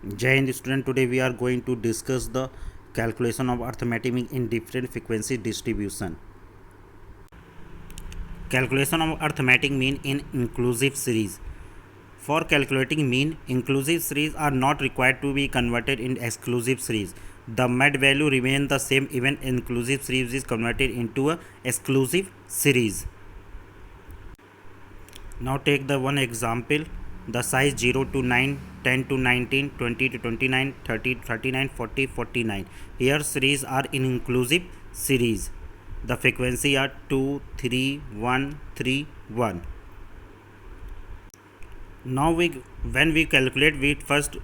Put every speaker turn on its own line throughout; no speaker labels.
Jai Hind student, today we are going to discuss the calculation of arithmetic mean in different frequency distribution. Calculation of arithmetic mean in inclusive series. For calculating mean, inclusive series are not required to be converted in exclusive series. The mid value remain the same even inclusive series is converted into a exclusive series. Now take the one example, the size 0 to 9, 10 to 19, 20 to 29, 30 to 39, 40, 49. Here series are in inclusive series. The frequency are 2, 3, 1, 3, 1. Now when we calculate, we first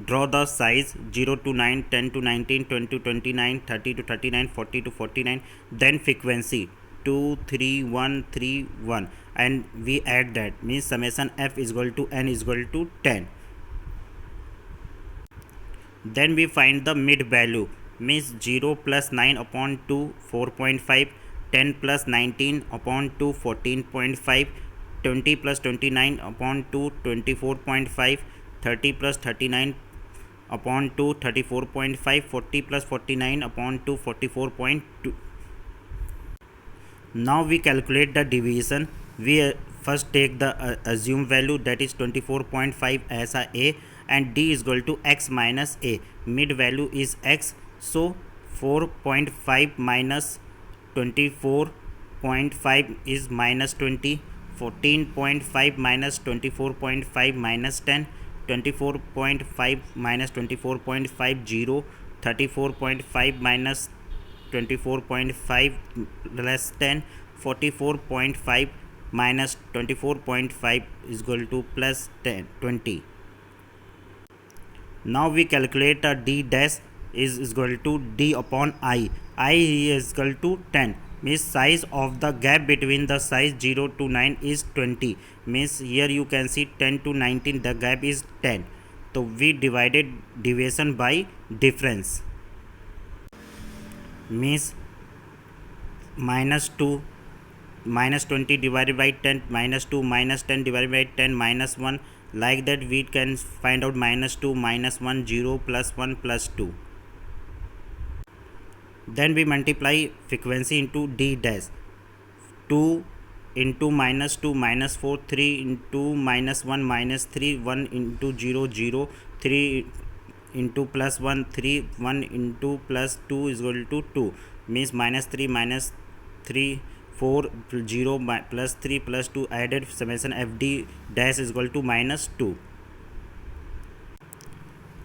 draw the size 0 to 9, 10 to 19, 20 to 29, 30 to 39, 40 to 49, then frequency 2, 3, 1, 3, 1, and we add that, means summation f is equal to n is equal to 10. Then we find the mid value, means 0 plus 9 upon 2 4.5, 10 plus 19 upon 2 14.5, 20 plus 29 upon 2 24.5, 30 plus 39 upon 2 34.5, 40 plus 49 upon 2 44.2. Now we calculate the division. We first take the assumed value, that is 24.5 as a and d is equal to x minus a. Mid value is x, so 4.5 minus 24.5 is minus 20, 14.5 minus 24.5 minus 10, 24.5 minus 24.5 0, 34.5 minus 24.5 less than 44.5 minus 24.5 is equal to plus 20. Now we calculate a d dash is equal to d upon I is equal to 10, means size of the gap between the size 0 to 9 is 20, means here you can see 10 to 19 the gap is 10. So we divided deviation by difference, means minus 2 minus 20 divided by 10 minus 2 minus 10 divided by 10 minus 1, like that we can find out minus 2 minus 1 0 plus 1 plus 2. Then we multiply frequency into d dash, 2 into minus 2 minus 4, 3 into minus 1 minus 3, 1 into 0 0, 3 into plus 1 3, 1 into plus 2 is equal to 2, means minus 3 minus 3 4 0 plus 3 plus 2 added, summation fd dash is equal to minus 2.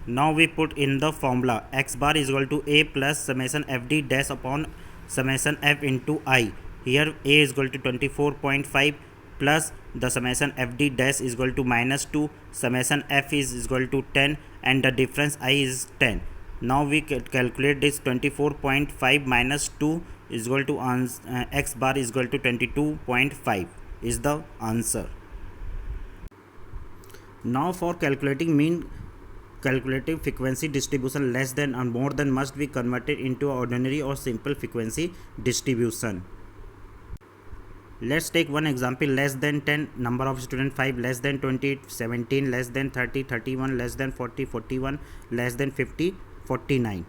Now we put in the formula, x bar is equal to a plus summation fd dash upon summation f into I. Here a is equal to 24.5 plus the summation fd dash is equal to minus 2, summation f is equal to 10 and the difference I is 10. Now we calculate this, 24.5 minus 2 is equal to x bar is equal to 22.5 is the answer. Now for calculating mean calculative frequency distribution, less than and more than must be converted into ordinary or simple frequency distribution. Let's take one example, less than 10, number of student 5, less than 20 17, less than 30 31, less than 40 41, less than 50 49.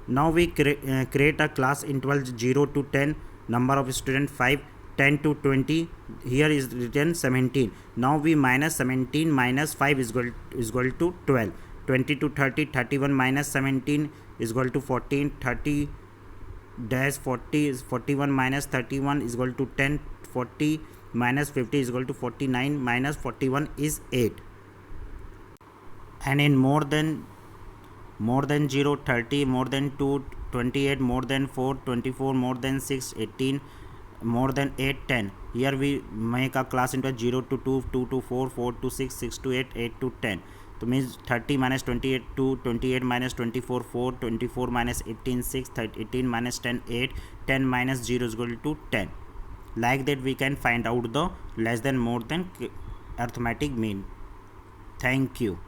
Now we create a class interval 0 to 10, number of student 5, 10 to 20, here is written 17. Now we minus 17 minus 5 is equal to 12, 20 to 30, 31 minus 17 is equal to 14, 30 dash 40 is 41 minus 31 is equal to 10, 40 minus 50 is equal to 49, minus 41 is 8. And in more than 0 30, more than 2 28, more than 4 24, more than 6 18, more than 8 10. Here we make a class into 0 to 2, 2 to 4, 4 to 6, 6 to 8, 8 to 10. So means 30 minus 28 2, 28 minus 24 4, 24 minus 18 6, 18 minus 10 8, 10 minus 0 is equal to 10. Like that we can find out the less than more than arithmetic mean. Thank you.